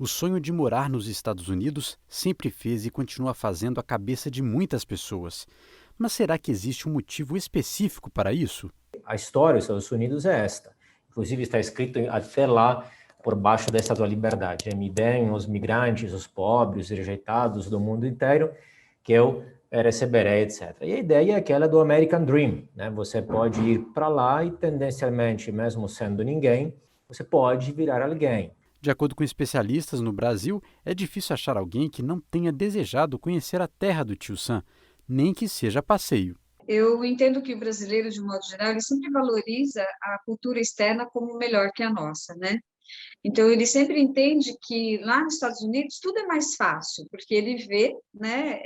O sonho de morar nos Estados Unidos sempre fez e continua fazendo a cabeça de muitas pessoas. Mas será que existe um motivo específico para isso? A história dos Estados Unidos é esta. Inclusive está escrito até lá, por baixo da Estátua da Liberdade. Me deem os migrantes, os pobres, os rejeitados do mundo inteiro, que eu receberei, etc. E a ideia é aquela do American Dream, né? Você pode ir para lá e, tendencialmente, mesmo sendo ninguém, você pode virar alguém. De acordo com especialistas, no Brasil é difícil achar alguém que não tenha desejado conhecer a terra do Tio Sam, nem que seja a passeio. Eu entendo que o brasileiro, de modo geral, ele sempre valoriza a cultura externa como melhor que a nossa, né? Então, ele sempre entende que lá nos Estados Unidos tudo é mais fácil, porque ele vê, né,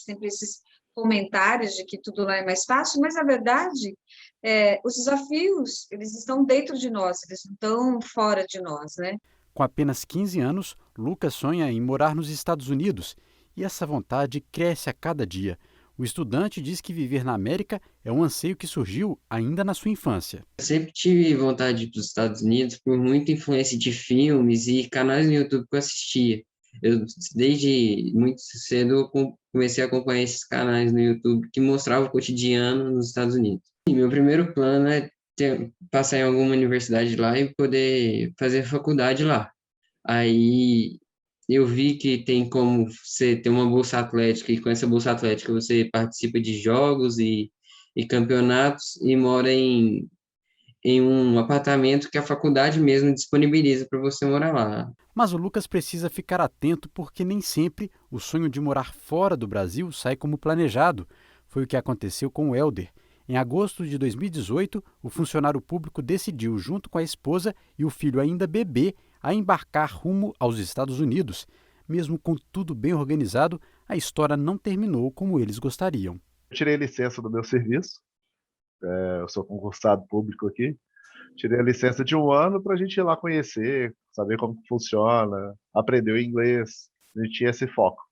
sempre esses comentários de que tudo lá é mais fácil, mas, na verdade, os desafios, eles estão dentro de nós, eles não estão fora de nós, né? Com apenas 15 anos, Lucas sonha em morar nos Estados Unidos e essa vontade cresce a cada dia. O estudante diz que viver na América é um anseio que surgiu ainda na sua infância. Eu sempre tive vontade de ir para os Estados Unidos por muita influência de filmes e canais no YouTube que eu assistia. Desde muito cedo, eu comecei a acompanhar esses canais no YouTube que mostravam o cotidiano nos Estados Unidos. E meu primeiro plano é passar em alguma universidade lá e poder fazer faculdade lá. Aí eu vi que tem como você ter uma bolsa atlética, e com essa bolsa atlética você participa de jogos e campeonatos e mora em um apartamento que a faculdade mesmo disponibiliza para você morar lá. Mas o Lucas precisa ficar atento porque nem sempre o sonho de morar fora do Brasil sai como planejado. Foi o que aconteceu com o Helder. Em agosto de 2018, o funcionário público decidiu, junto com a esposa e o filho ainda bebê, a embarcar rumo aos Estados Unidos. Mesmo com tudo bem organizado, a história não terminou como eles gostariam. Eu tirei licença do meu serviço, eu sou concursado público aqui, tirei a licença de 1 ano para a gente ir lá conhecer, saber como que funciona, aprender o inglês, a gente tinha esse foco.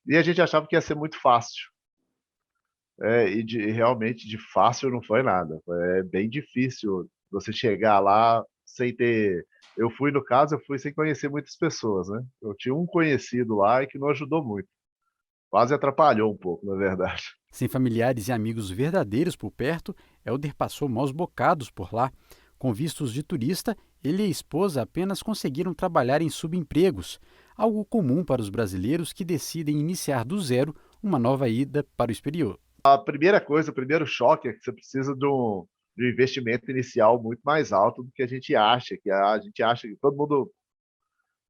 E a gente achava que ia ser muito fácil. Realmente de fácil não foi nada. É bem difícil você chegar lá sem ter. Eu fui sem conhecer muitas pessoas, né? Eu tinha um conhecido lá e que não ajudou muito. Quase atrapalhou um pouco, na verdade. Sem familiares e amigos verdadeiros por perto, Helder passou maus bocados por lá. Com vistos de turista, ele e a esposa apenas conseguiram trabalhar em subempregos, algo comum para os brasileiros que decidem iniciar do zero uma nova ida para o exterior. A primeira coisa, o primeiro choque é que você precisa de um investimento inicial muito mais alto do que a gente acha. A gente acha que todo mundo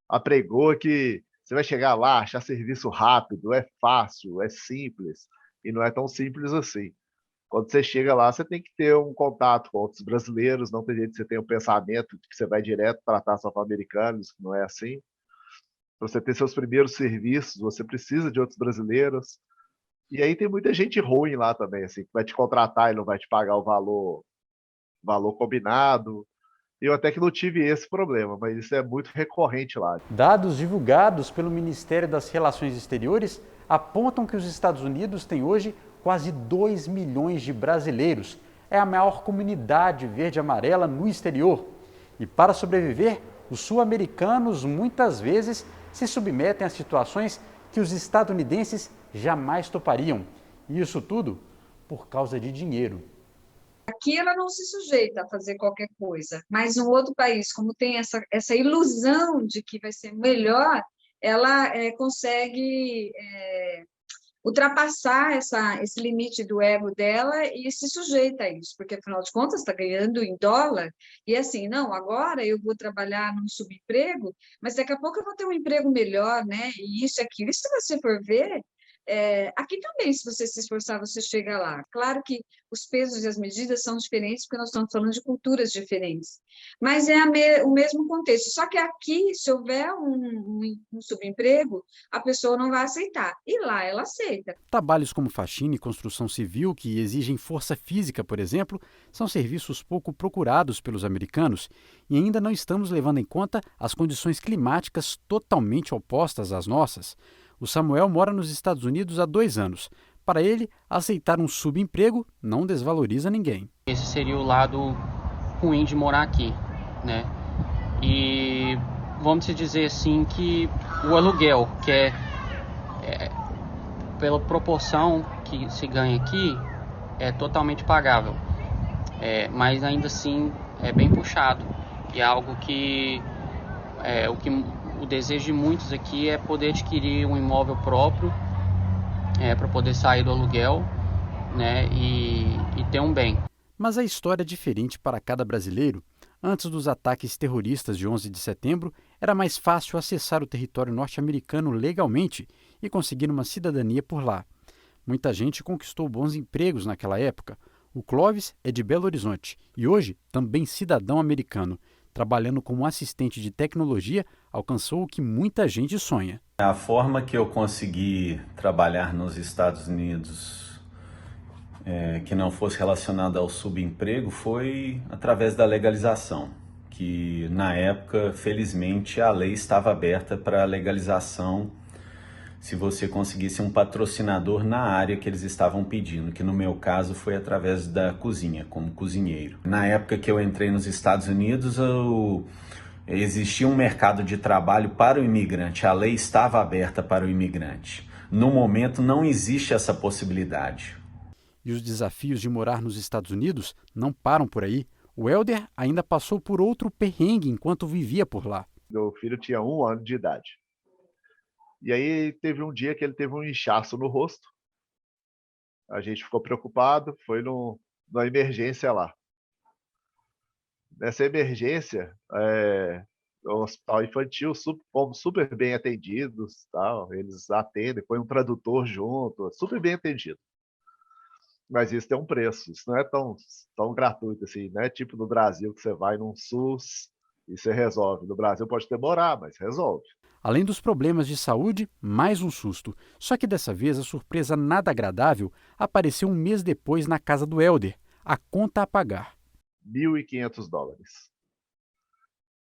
apregou que você vai chegar lá, achar serviço rápido, é fácil, é simples. E não é tão simples assim. Quando você chega lá, você tem que ter um contato com outros brasileiros, não tem jeito de você ter um pensamento de que você vai direto tratar só com americanos, que não é assim. Para você ter seus primeiros serviços, você precisa de outros brasileiros. E aí tem muita gente ruim lá também, assim, que vai te contratar e não vai te pagar o valor combinado. Eu até que não tive esse problema, mas isso é muito recorrente lá. Dados divulgados pelo Ministério das Relações Exteriores apontam que os Estados Unidos têm hoje quase 2 milhões de brasileiros. É a maior comunidade verde-amarela no exterior. E para sobreviver, os sul-americanos muitas vezes se submetem a situações que os estadunidenses jamais topariam. E isso tudo por causa de dinheiro. Aqui ela não se sujeita a fazer qualquer coisa, mas um outro país, como tem essa ilusão de que vai ser melhor, ela consegue ultrapassar esse limite do ego dela e se sujeita a isso, porque afinal de contas está ganhando em dólar, e assim, não, agora eu vou trabalhar num subemprego, mas daqui a pouco eu vou ter um emprego melhor, né? E isso e aquilo. E se você for ver, aqui também, se você se esforçar, você chega lá. Claro que os pesos e as medidas são diferentes, porque nós estamos falando de culturas diferentes, mas é o mesmo contexto. Só que aqui, se houver um subemprego, a pessoa não vai aceitar, e lá ela aceita. Trabalhos como faxina e construção civil, que exigem força física, por exemplo, são serviços pouco procurados pelos americanos, e ainda não estamos levando em conta as condições climáticas totalmente opostas às nossas. O Samuel mora nos Estados Unidos há 2 anos. Para ele, aceitar um subemprego não desvaloriza ninguém. Esse seria o lado ruim de morar aqui, né? E vamos dizer assim, que o aluguel, que é pela proporção que se ganha aqui, é totalmente pagável. Mas ainda assim é bem puxado. E é algo que o desejo de muitos aqui é poder adquirir um imóvel próprio, para poder sair do aluguel, né, e ter um bem. Mas a história é diferente para cada brasileiro. Antes dos ataques terroristas de 11 de setembro, era mais fácil acessar o território norte-americano legalmente e conseguir uma cidadania por lá. Muita gente conquistou bons empregos naquela época. O Clóvis é de Belo Horizonte e hoje também cidadão americano. Trabalhando como assistente de tecnologia, alcançou o que muita gente sonha. A forma que eu consegui trabalhar nos Estados Unidos que não fosse relacionada ao subemprego foi através da legalização, que na época, felizmente, a lei estava aberta para a legalização se você conseguisse um patrocinador na área que eles estavam pedindo, que no meu caso foi através da cozinha, como cozinheiro. Na época que eu entrei nos Estados Unidos, existia um mercado de trabalho para o imigrante, a lei estava aberta para o imigrante. No momento não existe essa possibilidade. E os desafios de morar nos Estados Unidos não param por aí. O Helder ainda passou por outro perrengue enquanto vivia por lá. Meu filho tinha 1 ano de idade. E aí teve um dia que ele teve um inchaço no rosto. A gente ficou preocupado, foi numa emergência lá. Nessa emergência, o hospital infantil, fomos super bem atendidos, tal. Eles atendem, põe um tradutor junto, super bem atendido. Mas isso tem um preço, isso não é tão gratuito assim, não é tipo no Brasil que você vai num SUS e você resolve. No Brasil pode demorar, mas resolve. Além dos problemas de saúde, mais um susto. Só que dessa vez a surpresa nada agradável apareceu um mês depois na casa do Helder. A conta a pagar. $1.500.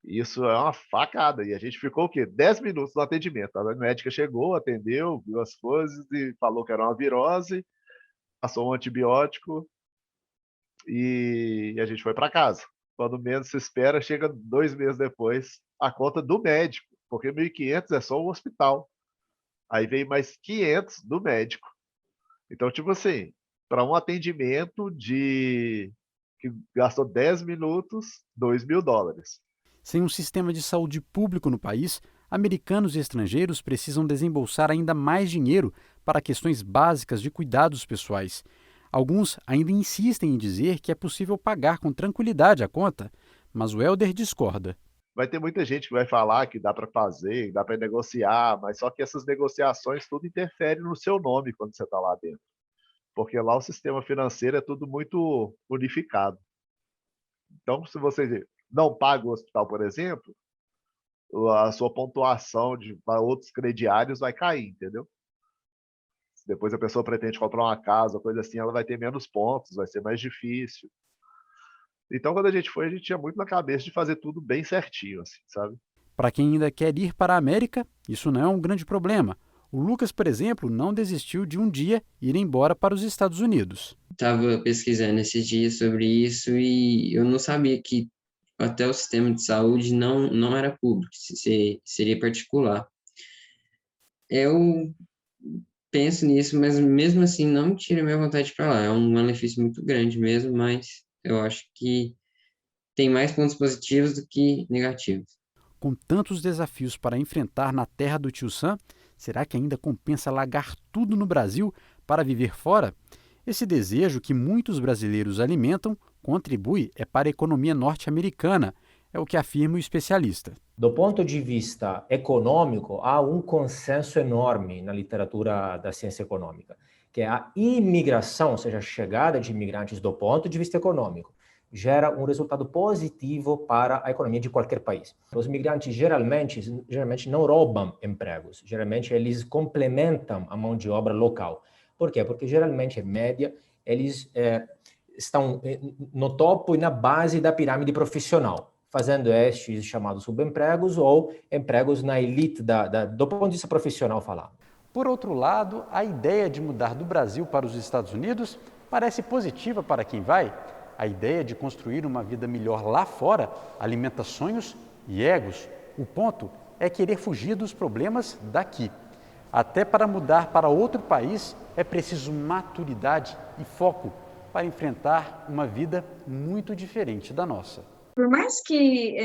Isso é uma facada. E a gente ficou o quê? 10 minutos no atendimento. A médica chegou, atendeu, viu as coisas e falou que era uma virose, passou um antibiótico e a gente foi para casa. Quando menos se espera, chega 2 meses depois a conta do médico, porque 1.500 é só o hospital. Aí veio mais 500 do médico. Então, tipo assim, para um atendimento que gastou 10 minutos, $2.000. Sem um sistema de saúde público no país, americanos e estrangeiros precisam desembolsar ainda mais dinheiro para questões básicas de cuidados pessoais. Alguns ainda insistem em dizer que é possível pagar com tranquilidade a conta, mas o Helder discorda. Vai ter muita gente que vai falar que dá para fazer, que dá para negociar, mas só que essas negociações tudo interfere no seu nome quando você está lá dentro. Porque lá o sistema financeiro é tudo muito unificado. Então, se você não paga o hospital, por exemplo, a sua pontuação para outros crediários vai cair, entendeu? Se depois a pessoa pretende comprar uma casa, coisa assim, ela vai ter menos pontos, vai ser mais difícil. Então, quando a gente tinha muito na cabeça de fazer tudo bem certinho, assim, sabe? Para quem ainda quer ir para a América, isso não é um grande problema. O Lucas, por exemplo, não desistiu de um dia ir embora para os Estados Unidos. Estava pesquisando esses dias sobre isso e eu não sabia que até o sistema de saúde não era público, seria particular. Eu penso nisso, mas mesmo assim não me tira a minha vontade de ir para lá. É um malefício muito grande mesmo, mas eu acho que tem mais pontos positivos do que negativos. Com tantos desafios para enfrentar na terra do Tio Sam, será que ainda compensa largar tudo no Brasil para viver fora? Esse desejo que muitos brasileiros alimentam contribui para a economia norte-americana, é o que afirma o especialista. Do ponto de vista econômico, há um consenso enorme na literatura da ciência econômica, que é a imigração, ou seja, a chegada de imigrantes do ponto de vista econômico, gera um resultado positivo para a economia de qualquer país. Os imigrantes geralmente não roubam empregos, geralmente eles complementam a mão de obra local. Por quê? Porque geralmente, em média, eles estão no topo e na base da pirâmide profissional, fazendo estes chamados subempregos ou empregos na elite do ponto de vista profissional falando. Por outro lado, a ideia de mudar do Brasil para os Estados Unidos parece positiva para quem vai. A ideia de construir uma vida melhor lá fora alimenta sonhos e egos. O ponto é querer fugir dos problemas daqui. Até para mudar para outro país é preciso maturidade e foco para enfrentar uma vida muito diferente da nossa. Por mais que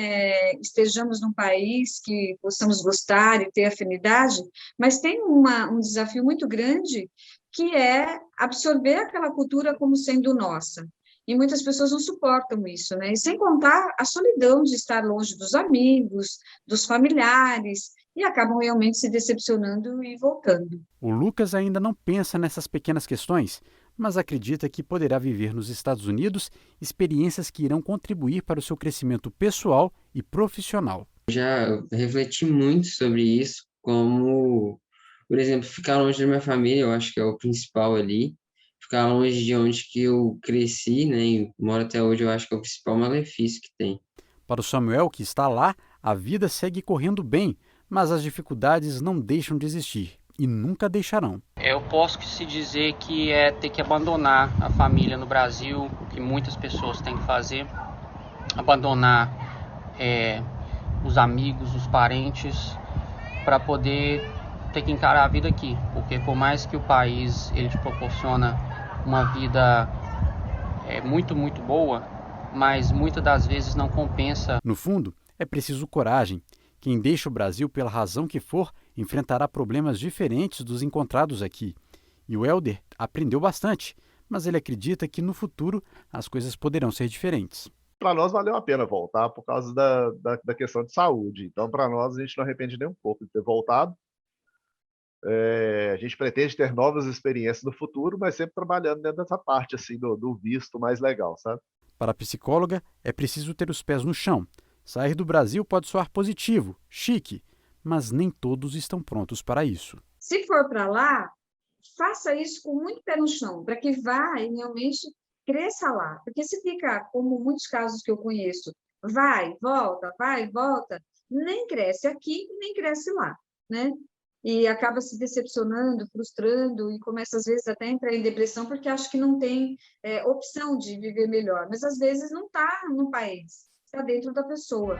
estejamos num país que possamos gostar e ter afinidade, mas tem um desafio muito grande, que é absorver aquela cultura como sendo nossa. E muitas pessoas não suportam isso, né? E sem contar a solidão de estar longe dos amigos, dos familiares, e acabam realmente se decepcionando e voltando. O Lucas ainda não pensa nessas pequenas questões, mas acredita que poderá viver nos Estados Unidos experiências que irão contribuir para o seu crescimento pessoal e profissional. Já refleti muito sobre isso, como, por exemplo, ficar longe da minha família, eu acho que é o principal ali. Ficar longe de onde que eu cresci, né, e moro até hoje, eu acho que é o principal malefício que tem. Para o Samuel, que está lá, a vida segue correndo bem, mas as dificuldades não deixam de existir e nunca deixarão. Eu posso se dizer que é ter que abandonar a família no Brasil, o que muitas pessoas têm que fazer, abandonar os amigos, os parentes, para poder ter que encarar a vida aqui, porque por mais que o país ele te proporciona uma vida muito, muito boa, mas muitas das vezes não compensa. No fundo, é preciso coragem. Quem deixa o Brasil pela razão que for, enfrentará problemas diferentes dos encontrados aqui. E o Helder aprendeu bastante, mas ele acredita que no futuro as coisas poderão ser diferentes. Para nós valeu a pena voltar por causa da questão de saúde. Então, para nós, a gente não arrepende nem um pouco de ter voltado. A gente pretende ter novas experiências no futuro, mas sempre trabalhando dentro dessa parte assim, do visto mais legal, sabe? Para a psicóloga, é preciso ter os pés no chão. Sair do Brasil pode soar positivo, chique, mas nem todos estão prontos para isso. Se for para lá, faça isso com muito pé no chão, para que vá e realmente cresça lá. Porque se fica, como muitos casos que eu conheço, vai, volta, nem cresce aqui, nem cresce lá, né? E acaba se decepcionando, frustrando, e começa, às vezes, até a entrar em depressão, porque acha que não tem opção de viver melhor. Mas, às vezes, não está no país, está dentro da pessoa.